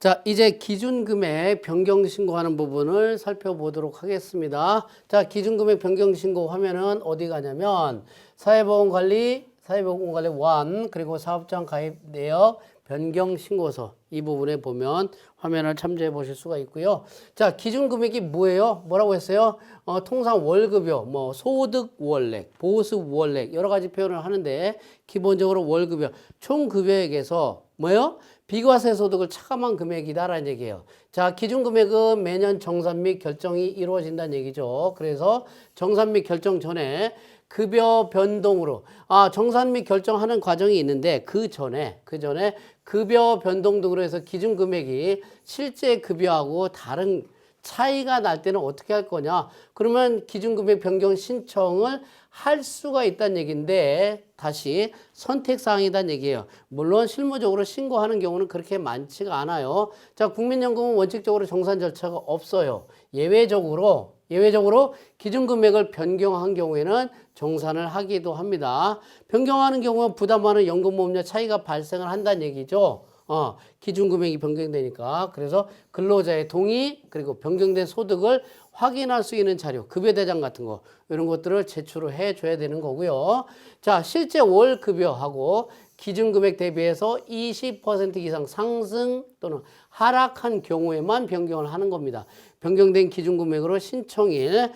자, 이제 기준금액 변경 신고하는 부분을 살펴보도록 하겠습니다. 자, 기준금액 변경 신고 화면은 어디 가냐면 사회보험관리 1, 그리고 사업장 가입 내역 변경 신고서 이 부분에 보면 화면을 참조해 보실 수가 있고요. 자, 기준금액이 뭐예요? 뭐라고 했어요? 통상 월급여, 뭐 소득 월액, 보수 월액 여러 가지 표현을 하는데 기본적으로 월급여, 총 급여액에서 뭐예요? 비과세 소득을 차감한 금액이다라는 얘기예요. 자, 기준금액은 매년 정산 및 결정이 이루어진다는 얘기죠. 그래서 정산 및 결정 전에 급여 변동으로 정산 및 결정하는 과정이 있는데 그 전에 급여 변동 등으로 해서 기준금액이 실제 급여하고 다른 차이가 날 때는 어떻게 할 거냐? 그러면 기준금액 변경 신청을 할 수가 있다는 얘기인데 다시 선택사항이란 얘기예요. 물론 실무적으로 신고하는 경우는 그렇게 많지가 않아요. 자, 국민연금은 원칙적으로 정산 절차가 없어요. 예외적으로 기준금액을 변경한 경우에는 정산을 하기도 합니다. 변경하는 경우는 부담하는 연금보험료 차이가 발생을 한다는 얘기죠. 기준금액이 변경되니까. 그래서 근로자의 동의 그리고 변경된 소득을 확인할 수 있는 자료, 급여대장 같은 거 이런 것들을 제출을 해줘야 되는 거고요. 자, 실제 월 급여하고 기준금액 대비해서 20% 이상 상승 또는 하락한 경우에만 변경을 하는 겁니다. 변경된 기준금액으로 신청일에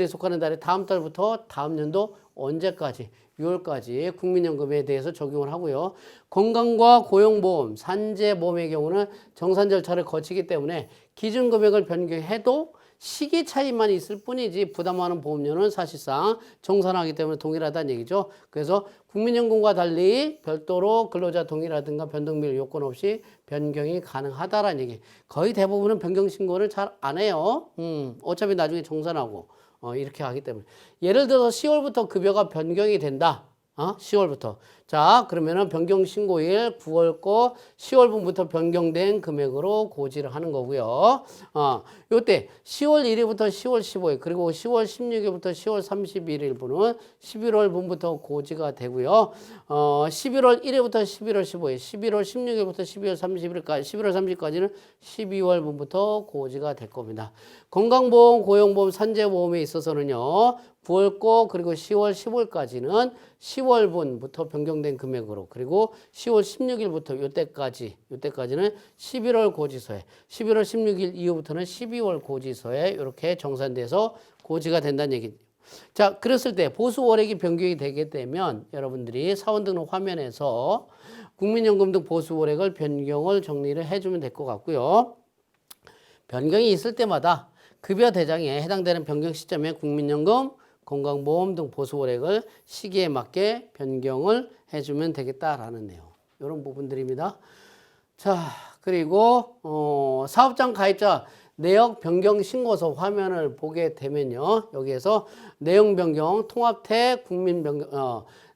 속하는 달에 다음 달부터 다음 연도 언제까지? 6월까지 국민연금에 대해서 적용을 하고요. 건강과 고용보험, 산재보험의 경우는 정산 절차를 거치기 때문에 기준금액을 변경해도 시기 차이만 있을 뿐이지 부담하는 보험료는 사실상 정산하기 때문에 동일하다는 얘기죠. 그래서 국민연금과 달리 별도로 근로자 동의라든가 변동비율 요건 없이 변경이 가능하다라는 얘기. 거의 대부분은 변경 신고를 잘 안 해요. 어차피 나중에 정산하고 이렇게 하기 때문에. 예를 들어서 10월부터 급여가 변경이 된다. 10월부터. 자, 그러면은 변경 신고일 9월 거 10월분부터 변경된 금액으로 고지를 하는 거고요. 요때 10월 1일부터 10월 15일 그리고 10월 16일부터 10월 31일분은 11월분부터 고지가 되고요. 11월 1일부터 11월 15일, 11월 16일부터 12월 31일까지, 11월 30일까지는 12월분부터 고지가 될 겁니다. 건강보험, 고용보험, 산재보험에 있어서는요. 9월 거 그리고 10월 15일까지는 10월분부터 변경된 금액으로 그리고 10월 16일부터 요때까지는 11월 고지서에 11월 16일 이후부터는 12월 고지서에 이렇게 정산돼서 고지가 된다는 얘기. 자, 그랬을 때 보수 월액이 변경이 되게 되면 여러분들이 사원등록 화면에서 국민연금 등 보수 월액을 변경을 정리를 해주면 될 것 같고요. 변경이 있을 때마다 급여 대장에 해당되는 변경 시점에 국민연금 건강보험 등 보수월액을 시기에 맞게 변경을 해주면 되겠다라는 내용. 이런 부분들입니다. 자, 그리고 사업장 가입자 내역 변경 신고서 화면을 보게 되면요. 여기에서 내용 변경 통합태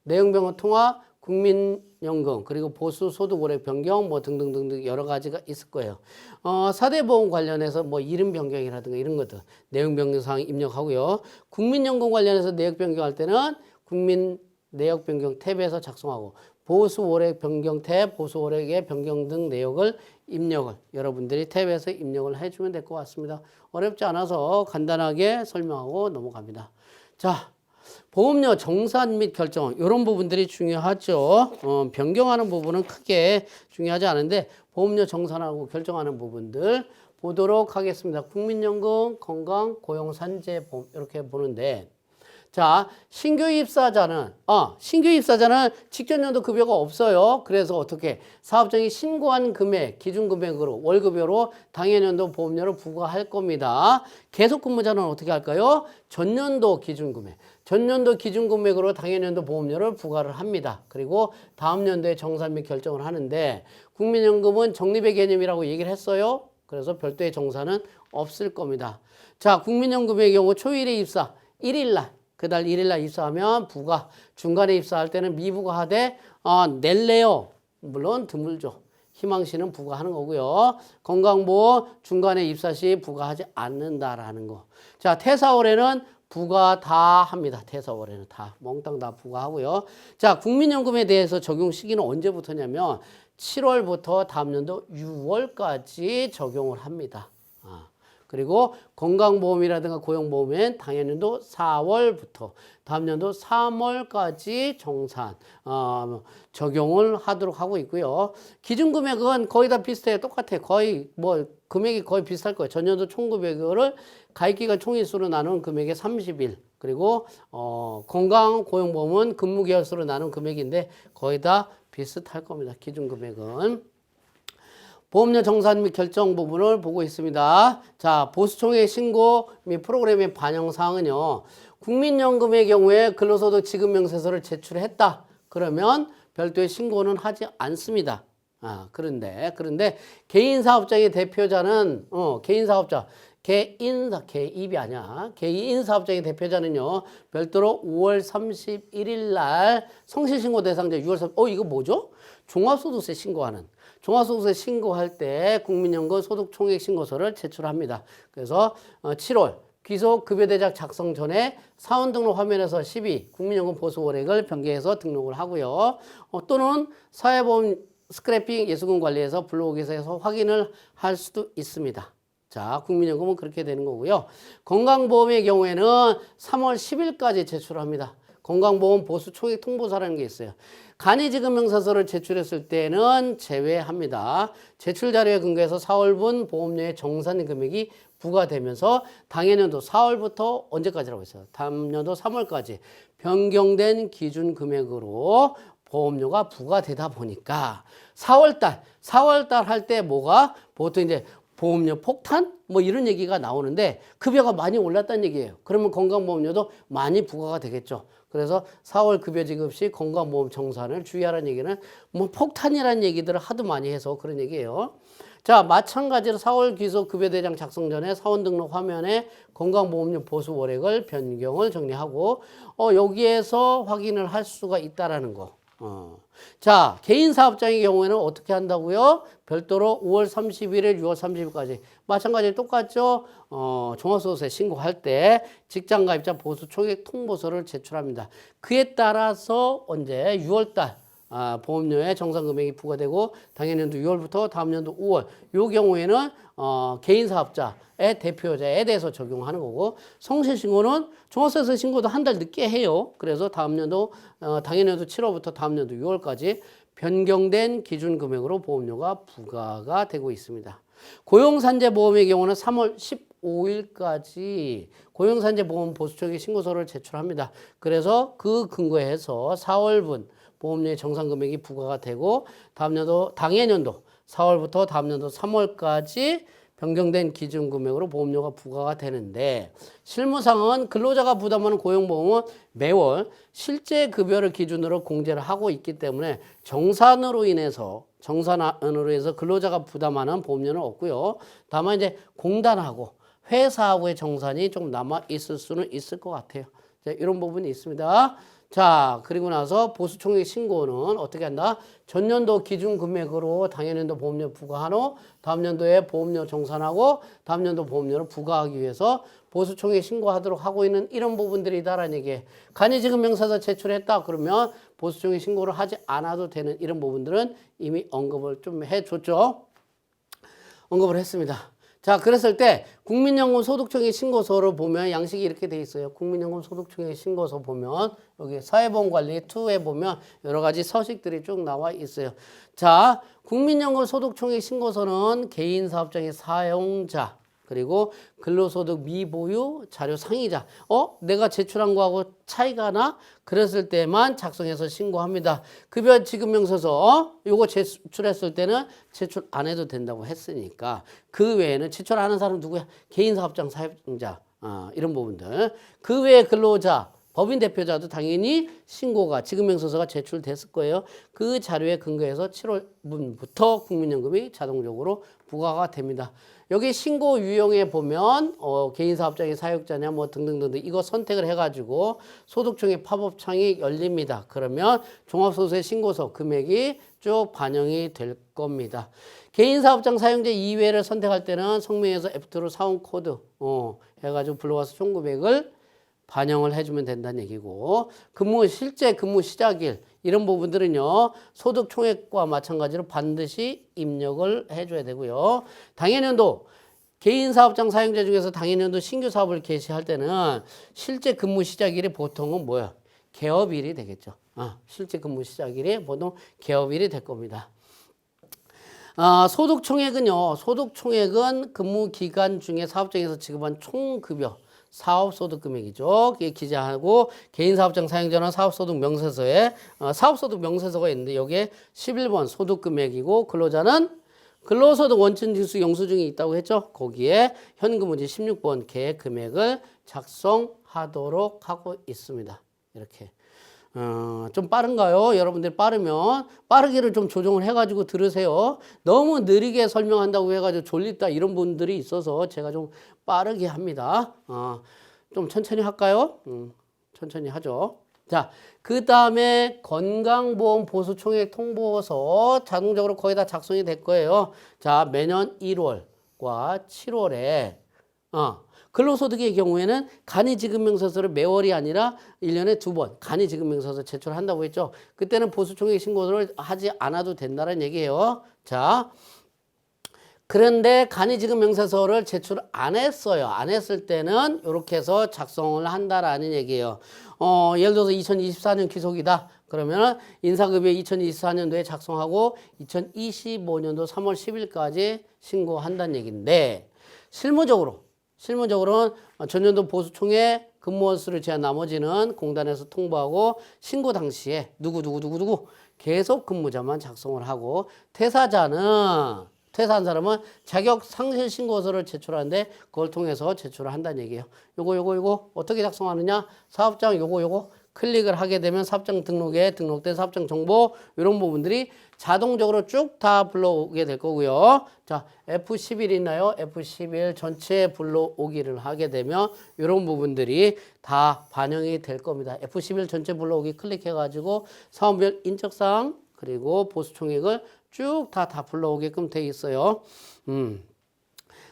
내용 변경 통합 국민연금 그리고 보수 소득 월액 변경 뭐 등등등등 여러 가지가 있을 거예요. 4대 보험 관련해서 뭐 이름 변경이라든가 이런 것들 내용 변경 사항 입력하고요. 국민연금 관련해서 내역 변경할 때는 국민 내역 변경 탭에서 작성하고 보수 월액 변경 탭, 보수 월액의 변경 등 내역을 입력을 여러분들이 탭에서 입력을 해주면 될 것 같습니다. 어렵지 않아서 간단하게 설명하고 넘어갑니다. 자. 보험료 정산 및 결정 이런 부분들이 중요하죠. 변경하는 부분은 크게 중요하지 않은데 보험료 정산하고 결정하는 부분들 보도록 하겠습니다. 국민연금, 건강, 고용, 산재보험 이렇게 보는데 자, 신규 입사자는 직전 연도 급여가 없어요. 그래서 어떻게 사업장이 신고한 금액, 기준 금액으로 월급여로 당해 연도 보험료를 부과할 겁니다. 계속 근무자는 어떻게 할까요? 전년도 기준 금액. 전년도 기준 금액으로 당해 연도 보험료를 부과를 합니다. 그리고 다음 연도에 정산 및 결정을 하는데 국민연금은 적립의 개념이라고 얘기를 했어요. 그래서 별도의 정산은 없을 겁니다. 자, 국민연금의 경우 초일에 입사 1일날 그달 1일날 입사하면 부과, 중간에 입사할 때는 미부과하되 낼래요. 물론 드물죠. 희망시는 부과하는 거고요. 건강보험 중간에 입사 시 부과하지 않는다라는 거. 자, 퇴사월에는 부과 다 합니다. 대서월에는 다 몽땅 다 부과하고요. 자, 국민연금에 대해서 적용 시기는 언제부터냐면 7월부터 다음 연도 6월까지 적용을 합니다. 그리고 건강보험이라든가 고용보험엔 당연연도 4월부터 다음 연도 3월까지 정산 적용을 하도록 하고 있고요. 기준금액은 거의 다 비슷해요. 똑같아요. 거의 뭐 금액이 거의 비슷할 거예요. 전년도 총급여를 가입기간 총일수로 나눈 금액의 30일 그리고 건강 고용보험은 근무개월 수로 나눈 금액인데 거의 다 비슷할 겁니다. 기준금액은. 보험료 정산 및 결정 부분을 보고 있습니다. 자, 보수총회 신고 및 프로그램의 반영 사항은요. 국민연금의 경우에 근로소득 지급명세서를 제출했다. 그러면 별도의 신고는 하지 않습니다. 그런데 개인사업자의 대표자는 개인사업자 개입이 아니야. 개인사업자의 대표자는요. 별도로 5월 31일 날 성실신고 대상자 6월 3 이거 뭐죠? 종합소득세 신고하는 종합소득세 신고할 때 국민연금 소득총액신고서를 제출합니다. 그래서 7월 귀속급여대장 작성 전에 사원등록 화면에서 12 국민연금 보수월액을 변경해서 등록을 하고요. 또는 사회보험 스크래핑 예수금 관리에서 블로그에서 확인을 할 수도 있습니다. 자, 국민연금은 그렇게 되는 거고요. 건강보험의 경우에는 3월 10일까지 제출합니다. 건강보험 보수 총액 통보서라는 게 있어요. 간이지급명세서를 제출했을 때는 제외합니다. 제출 자료에 근거해서 4월분 보험료의 정산 금액이 부과되면서 당해년도 4월부터 언제까지라고 했어요? 다음 년도 3월까지 변경된 기준 금액으로 보험료가 부과되다 보니까 4월달 할 때 뭐가 보통 이제 보험료 폭탄? 뭐 이런 얘기가 나오는데 급여가 많이 올랐다는 얘기예요. 그러면 건강보험료도 많이 부과가 되겠죠. 그래서 4월 급여 지급 시 건강보험 정산을 주의하라는 얘기는 뭐 폭탄이라는 얘기들을 하도 많이 해서 그런 얘기예요. 자, 마찬가지로 4월 귀속 급여대장 작성 전에 사원 등록 화면에 건강보험료 보수 월액을 변경을 정리하고 여기에서 확인을 할 수가 있다라는 거. 자, 개인 사업장의 경우에는 어떻게 한다고요? 별도로 5월 31일, 6월 30일까지 마찬가지로 똑같죠. 종합소득세 신고할 때 직장가입자 보수 총액 통보서를 제출합니다. 그에 따라서 언제 6월달 보험료의 정산 금액이 부과되고 당연년도 6월부터 다음 년도 5월 요 경우에는 개인 사업자의 대표자에 대해서 적용하는 거고 성실신고는 종합소득세 신고도 한 달 늦게 해요. 그래서 다음 연도 당연년도 7월부터 다음 연도 6월까지 변경된 기준 금액으로 보험료가 부과가 되고 있습니다. 고용산재보험의 경우는 3월 15일까지 고용산재보험 보수총액 신고서를 제출합니다. 그래서 그 근거에서 4월분 보험료의 정산 금액이 부과가 되고 다음 연도 당해년도 4월부터 다음 연도 3월까지 변경된 기준 금액으로 보험료가 부과가 되는데 실무상은 근로자가 부담하는 고용보험은 매월 실제 급여를 기준으로 공제를 하고 있기 때문에 정산으로 인해서 근로자가 부담하는 보험료는 없고요. 다만 이제 공단하고 회사하고의 정산이 좀 남아 있을 수는 있을 것 같아요. 자, 이런 부분이 있습니다. 자, 그리고 나서 보수총액 신고는 어떻게 한다? 전년도 기준 금액으로 당연년도 보험료 부과한 후 다음 년도에 보험료 정산하고 다음 년도 보험료를 부과하기 위해서 보수총액 신고하도록 하고 있는 이런 부분들이다라는 얘기예요. 간이지급명세서 제출했다 그러면 보수총액 신고를 하지 않아도 되는 이런 부분들은 이미 언급을 좀 해줬죠. 언급을 했습니다. 자, 그랬을 때 국민연금 소득총액 신고서를 보면 양식이 이렇게 돼 있어요. 국민연금 소득총액 신고서 보면 여기 사회보험관리 2에 보면 여러 가지 서식들이 쭉 나와 있어요. 자, 국민연금 소득총액 신고서는 개인사업장의 사용자 그리고 근로소득 미보유 자료 상의자 내가 제출한 거하고 차이가 나? 그랬을 때만 작성해서 신고합니다. 급여 지급명세서 요거 제출했을 때는 제출 안 해도 된다고 했으니까 그 외에는 제출 안 하는 사람 누구야? 개인사업장 사용자 이런 부분들 그 외에 근로자 법인 대표자도 당연히 신고가 지급명세서가 제출됐을 거예요. 그 자료에 근거해서 7월부터 국민연금이 자동적으로 부과가 됩니다. 여기 신고 유형에 보면 개인사업장의 사용자냐 뭐 등등등등 이거 선택을 해가지고 소득총액 팝업창이 열립니다. 그러면 종합소득세 신고서 금액이 쭉 반영이 될 겁니다. 개인사업장 사용자 이외를 선택할 때는 성명에서 F2로 사원코드 해가지고 불러와서 총금액을 반영을 해주면 된다는 얘기고, 실제 근무 시작일 이런 부분들은요 소득 총액과 마찬가지로 반드시 입력을 해줘야 되고요. 당해년도 개인 사업장 사용자 중에서 당해년도 신규 사업을 개시할 때는 실제 근무 시작일이 보통은 뭐야? 개업일이 되겠죠. 실제 근무 시작일이 보통 개업일이 될 겁니다. 소득총액은요, 소득총액은 근무 기간 중에 사업장에서 지급한 총급여, 사업소득금액이죠. 그게 기재하고, 개인사업장 사용자는 사업소득 명세서에, 사업소득 명세서가 있는데, 여기에 11번 소득금액이고, 근로자는 근로소득 원천징수 영수증이 있다고 했죠. 거기에 현금문제 16번 계획금액을 작성하도록 하고 있습니다. 이렇게. 좀 빠른가요? 여러분들 빠르면 빠르기를 좀 조정을 해가지고 들으세요. 너무 느리게 설명한다고 해가지고 졸립다 이런 분들이 있어서 제가 좀 빠르게 합니다. 좀 천천히 할까요? 천천히 하죠. 자, 그 다음에 건강보험 보수총액 통보서 자동적으로 거의 다 작성이 될 거예요. 자, 매년 1월과 7월에 근로소득의 경우에는 간이지급명서서를 매월이 아니라 1년에 2번 간이지급명서서 제출한다고 했죠. 그때는 보수총액 신고를 하지 않아도 된다는 얘기예요. 자, 그런데 간이지급명세서를 제출 안 했어요. 안 했을 때는 이렇게 해서 작성을 한다라는 얘기예요. 예를 들어서 2024년 귀속이다. 그러면 인사급여 2024년도에 작성하고 2025년도 3월 10일까지 신고한다는 얘기인데, 실무적으로는 전년도 보수총액 근무원 수를 제한 나머지는 공단에서 통보하고 신고 당시에 누구 계속 근무자만 작성을 하고, 퇴사한 사람은 자격 상실 신고서를 제출하는데 그걸 통해서 제출을 한다는 얘기예요. 요거 어떻게 작성하느냐? 사업장 요거 클릭을 하게 되면 사업장 등록에 등록된 사업장 정보 이런 부분들이 자동적으로 쭉 다 불러오게 될 거고요. 자, F11 있나요? F11 전체 불러오기를 하게 되면 이런 부분들이 다 반영이 될 겁니다. F11 전체 불러오기 클릭해가지고 사업별 인적사항 그리고 보수총액을 쭉 다 불러오게끔 돼 있어요.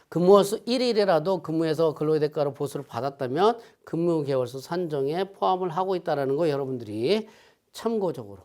근무월 수 1일이라도 근무해서 근로의 대가로 보수를 받았다면 근무 개월수 산정에 포함을 하고 있다는 거 여러분들이 참고적으로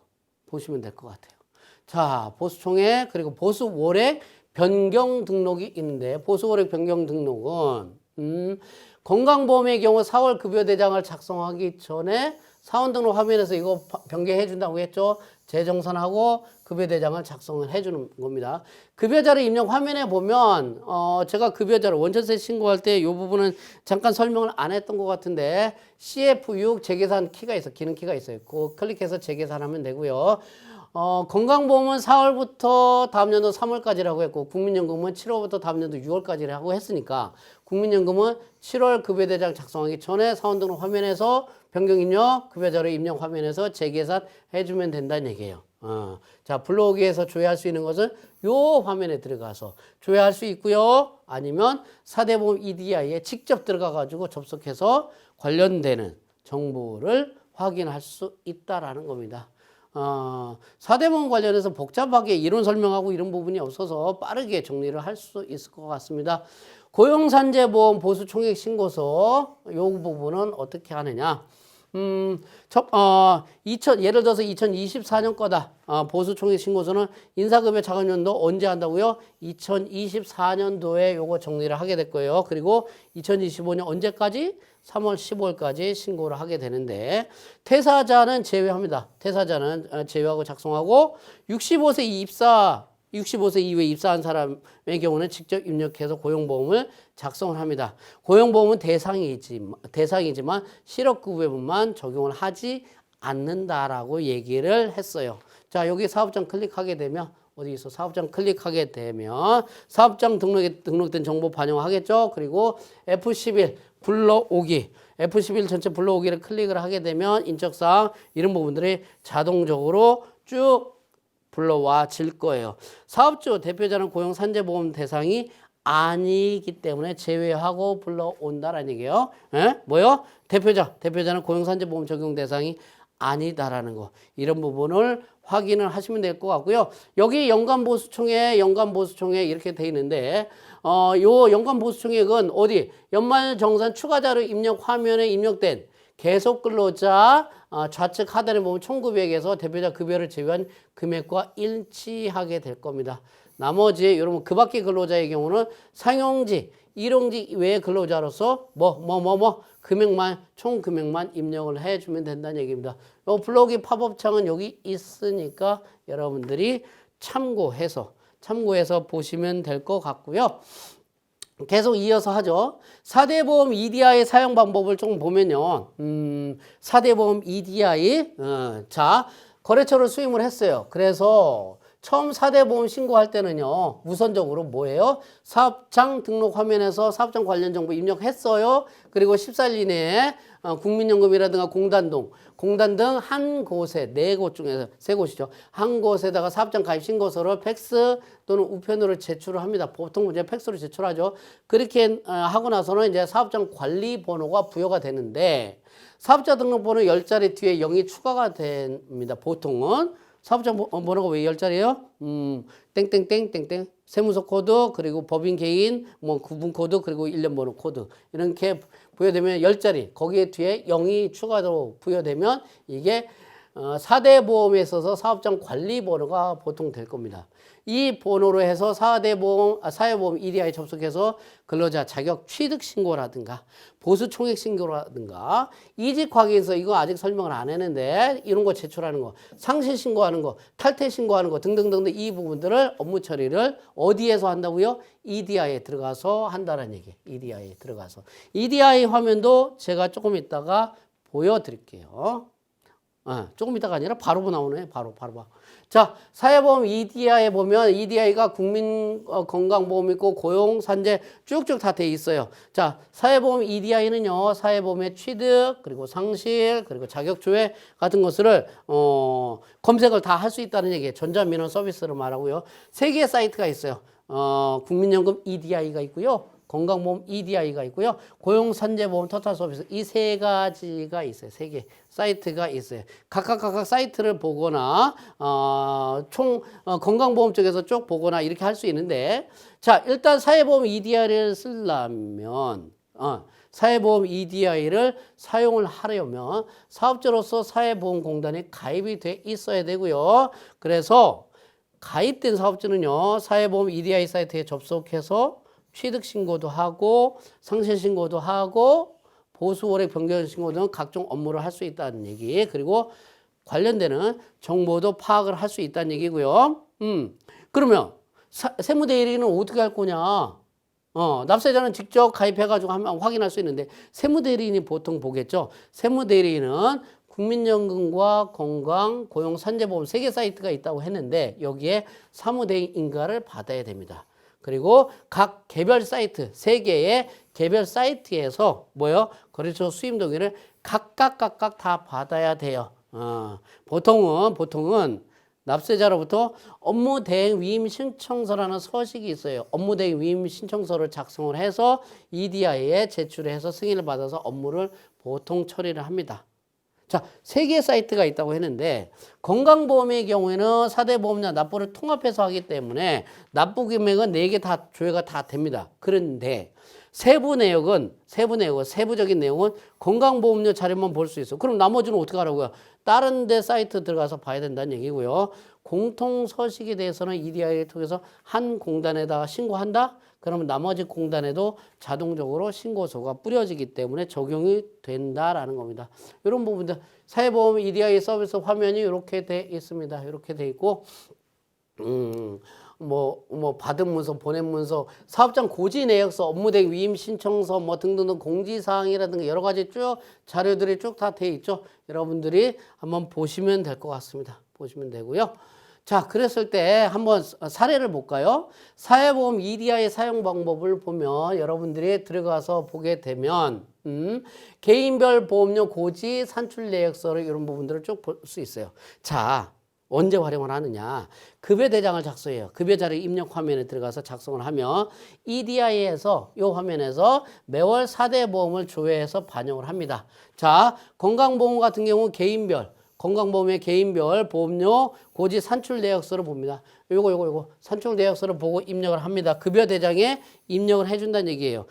보시면 될 것 같아요. 자, 보수총액 그리고 보수월액 변경 등록이 있는데, 보수월액 변경 등록은 건강보험의 경우 4월 급여대장을 작성하기 전에 사원 등록 화면에서 이거 변경해 준다고 했죠. 재정산하고 급여대장을 작성을 해주는 겁니다. 급여자료 입력 화면에 보면 제가 급여자료 원천세 신고할 때 이 부분은 잠깐 설명을 안 했던 것 같은데, CF6 재계산 키가 있어, 기능 키가 있어요. 그거 클릭해서 재계산하면 되고요. 건강보험은 4월부터 다음 연도 3월까지라고 했고, 국민연금은 7월부터 다음 연도 6월까지라고 했으니까 국민연금은 7월 급여대장 작성하기 전에 사원 등록 화면에서 변경 입력, 급여자료 입력 화면에서 재계산 해주면 된다는 얘기예요. 자, 불러오기에서 조회할 수 있는 것은 요 화면에 들어가서 조회할 수 있고요. 아니면 사대보험 EDI에 직접 들어가가지고 접속해서 관련되는 정보를 확인할 수 있다라는 겁니다. 사대보험 관련해서 복잡하게 이론 설명하고 이런 부분이 없어서 빠르게 정리를 할 수 있을 것 같습니다. 고용산재보험 보수총액 신고서 요 부분은 어떻게 하느냐? 예를 들어서 2024년 거다. 보수총액 신고서는 인사급여 자금연도 언제 한다고요? 2024년도에 요거 정리를 하게 될 거예요. 그리고 2025년 언제까지? 3월 15일까지 신고를 하게 되는데, 퇴사자는 제외합니다. 퇴사자는 제외하고 작성하고, 65세 이후에 입사한 사람의 경우는 직접 입력해서 고용보험을 작성을 합니다. 고용보험은 대상이지만 실업급여만 적용을 하지 않는다라고 얘기를 했어요. 자, 여기 사업장 클릭하게 되면 어디 있어? 사업장 클릭하게 되면 사업장 등록에 등록된 정보 반영하겠죠. 그리고 F11 불러오기, F11 전체 불러오기를 클릭을 하게 되면 인적사항 이런 부분들이 자동적으로 쭉 불러와질 거예요. 사업주 대표자는 고용산재보험 대상이 아니기 때문에 제외하고 불러온다라는 얘기예요. 뭐요? 대표자는 고용산재보험 적용 대상이 아니다라는 거. 이런 부분을 확인을 하시면 될 것 같고요. 여기 연간보수총액 이렇게 돼 있는데, 요 연간보수총액은 어디? 연말정산 추가자료 입력 화면에 입력된 계속 근로자 좌측 하단에 보면 총급액에서 대표자 급여를 제외한 금액과 일치하게 될 겁니다. 나머지 여러분 그 밖의 근로자의 경우는 상용직, 일용직 외의 근로자로서 금액만 총 금액만 입력을 해주면 된다는 얘기입니다. 요 블로그 팝업창은 여기 있으니까 여러분들이 참고해서 보시면 될 것 같고요. 계속 이어서 하죠. 4대 보험 EDI 사용 방법을 좀 보면요. 4대 보험 EDI 자 거래처를 수임을 했어요. 그래서 처음 4대 보험 신고할 때는요. 우선적으로 뭐예요? 사업장 등록 화면에서 사업장 관련 정보 입력했어요. 그리고 14일 이내에 국민연금이라든가 공단 등 한 곳에 4곳 중에서 3곳이죠. 한 곳에다가 사업장 가입 신고서를 팩스 또는 우편으로 제출을 합니다. 보통 이제 팩스로 제출하죠. 그렇게 하고 나서는 이제 사업장 관리 번호가 부여가 되는데 사업자 등록번호 10자리 뒤에 0이 추가가 됩니다. 보통은 사업자 번호가 왜 10자리예요? 땡땡땡땡땡 세무서 코드 그리고 법인 개인 구분 코드 그리고 1년 번호 코드 이렇게 부여되면 10자리 거기에 뒤에 0이 추가로 부여되면 이게 4대 보험에 있어서 사업장 관리 번호가 보통 될 겁니다. 이 번호로 해서 4대 보험, 사회보험 EDI 접속해서 근로자 자격 취득 신고라든가 보수 총액 신고라든가 이직 확인서 이거 아직 설명을 안 했는데 이런 거 제출하는 거, 상실 신고하는 거, 탈퇴 신고하는 거 등등등등 이 부분들을 업무 처리를 어디에서 한다고요? EDI에 들어가서 한다는 얘기. EDI에 들어가서. EDI 화면도 제가 조금 있다가 보여드릴게요. 조금 있다가 아니라 바로 나오네. 바로 봐. 자, 사회보험 EDI에 보면 EDI가 국민 건강보험 있고 고용, 산재 쭉쭉 다 돼 있어요. 자, 사회보험 EDI는요. 사회보험의 취득, 그리고 상실, 그리고 자격조회 같은 것을 검색을 다 할 수 있다는 얘기예요. 전자민원 서비스를 말하고요. 3개의 사이트가 있어요. 국민연금 EDI가 있고요. 건강보험 EDI가 있고요. 고용산재보험 토탈 서비스 이 3가지가 있어요. 3개 사이트가 있어요. 각각 사이트를 보거나 건강보험 쪽에서 쭉 보거나 이렇게 할 수 있는데 자 일단 사회보험 EDI를 쓰려면 사회보험 EDI를 사용을 하려면 사업자로서 사회보험공단에 가입이 돼 있어야 되고요. 그래서 가입된 사업자는요. 사회보험 EDI 사이트에 접속해서 취득 신고도 하고 상실 신고도 하고 보수월액 변경 신고 등 각종 업무를 할 수 있다는 얘기 그리고 관련되는 정보도 파악을 할 수 있다는 얘기고요. 그러면 세무대리인은 어떻게 할 거냐? 납세자는 직접 가입해가지고 하면 확인할 수 있는데 세무대리인이 보통 보겠죠. 세무대리인은 국민연금과 건강, 고용, 산재보험 3개 사이트가 있다고 했는데 여기에 사무대행 인가를 받아야 됩니다. 그리고 각 개별 사이트, 3개의 개별 사이트에서 거래처 수임 동의를 각각 다 받아야 돼요. 보통은 납세자로부터 업무대행 위임 신청서라는 서식이 있어요. 업무대행 위임 신청서를 작성을 해서 EDI에 제출해서 승인을 받아서 업무를 보통 처리를 합니다. 자, 3개의 사이트가 있다고 했는데 건강보험의 경우에는 4대 보험료 납부를 통합해서 하기 때문에 납부 금액은 4개 다 조회가 다 됩니다. 그런데 세부적인 내용은 건강보험료 자료만 볼 수 있어요. 그럼 나머지는 어떻게 하라고요? 다른 데 사이트 들어가서 봐야 된다는 얘기고요. 공통서식에 대해서는 EDI를 통해서 한 공단에다가 신고한다? 그러면 나머지 공단에도 자동적으로 신고서가 뿌려지기 때문에 적용이 된다라는 겁니다. 이런 부분들 사회보험 EDI 서비스 화면이 이렇게 돼 있습니다. 이렇게 돼 있고 받은 문서, 보낸 문서, 사업장 고지 내역서, 업무대행 위임 신청서 등등등 공지사항이라든가 여러 가지 쭉 자료들이 쭉 다 돼 있죠. 여러분들이 한번 보시면 될 것 같습니다. 보시면 되고요. 자, 그랬을 때 한번 사례를 볼까요? 사회보험 EDI 사용 방법을 보면 여러분들이 들어가서 보게 되면 개인별 보험료 고지 산출 내역서를 이런 부분들을 쭉 볼 수 있어요. 자, 언제 활용을 하느냐? 급여 대장을 작성해요. 급여 자료 입력 화면에 들어가서 작성을 하면 EDI에서 이 화면에서 매월 4대 보험을 조회해서 반영을 합니다. 자, 건강보험 같은 경우 건강보험의 개인별 보험료 고지 산출 내역서를 봅니다. 요거 산출 내역서를 보고 입력을 합니다. 급여 대장에 입력을 해준다는 얘기예요.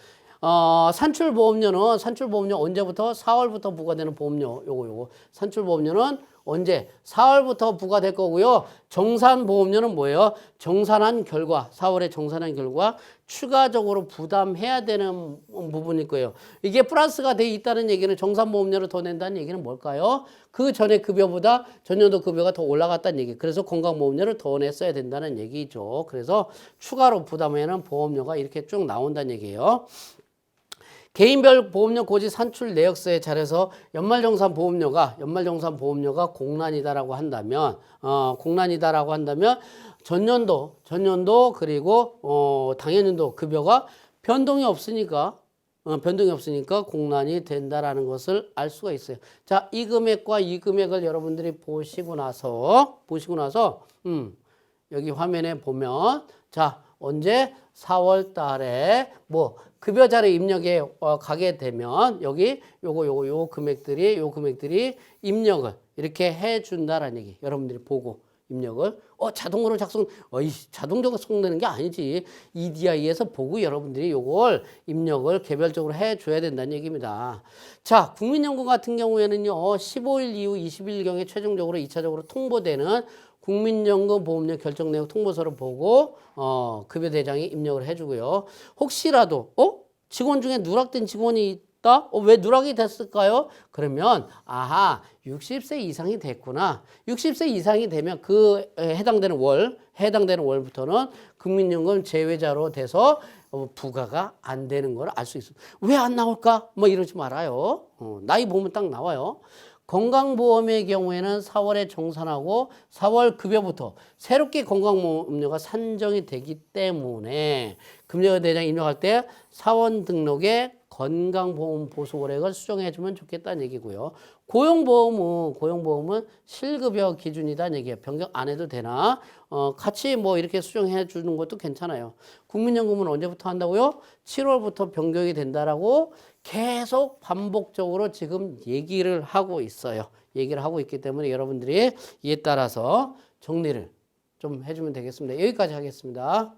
산출보험료 언제부터? 4월부터 부과되는 보험료. 요거. 산출보험료는 언제? 4월부터 부과될 거고요. 정산보험료는 뭐예요? 정산한 결과, 4월에 정산한 결과 추가적으로 부담해야 되는 부분일 거예요. 이게 플러스가 돼 있다는 얘기는 정산보험료를 더 낸다는 얘기는 뭘까요? 그 전에 급여보다 전년도 급여가 더 올라갔다는 얘기. 그래서 건강보험료를 더 냈어야 된다는 얘기죠. 그래서 추가로 부담하는 보험료가 이렇게 쭉 나온다는 얘기예요. 개인별 보험료 고지 산출 내역서에 잘해서 연말정산보험료가 공란이다라고 한다면, 전년도 그리고 당연년도 급여가 변동이 없으니까 공란이 된다라는 것을 알 수가 있어요. 자, 이 금액과 이 금액을 여러분들이 보시고 나서 여기 화면에 보면 자, 언제 4월 달에 뭐 급여자료 입력에 가게 되면 여기 요 금액들이 입력을 이렇게 해 준다라는 얘기. 여러분들이 보고 입력을 자동으로 자동적으로 속내는 게 아니지. EDI에서 보고 여러분들이 요걸 입력을 개별적으로 해 줘야 된다는 얘기입니다. 자, 국민연금 같은 경우에는요. 15일 이후 20일경에 최종적으로 2차적으로 통보되는 국민연금 보험료 결정 내역 통보서를 보고 급여 대장이 입력을 해주고요. 혹시라도 직원 중에 누락된 직원이 있다? 왜 누락이 됐을까요? 그러면 60세 이상이 됐구나. 60세 이상이 되면 그 해당되는 월부터는 국민연금 제외자로 돼서 부과가 안 되는 걸 알 수 있습니다. 왜 안 나올까? 뭐 이러지 말아요. 나이 보면 딱 나와요. 건강보험의 경우에는 4월에 정산하고 4월 급여부터 새롭게 건강보험료가 산정이 되기 때문에 급여대장 입력할 때 사원 등록에 건강보험 보수고액을 수정해주면 좋겠다는 얘기고요. 고용보험은 실급여 기준이다는 얘기예요. 변경 안 해도 되나? 같이 뭐 이렇게 수정해 주는 것도 괜찮아요. 국민연금은 언제부터 한다고요? 7월부터 변경이 된다라고 계속 반복적으로 지금 얘기를 하고 있어요. 얘기를 하고 있기 때문에 여러분들이 이에 따라서 정리를 좀 해주면 되겠습니다. 여기까지 하겠습니다.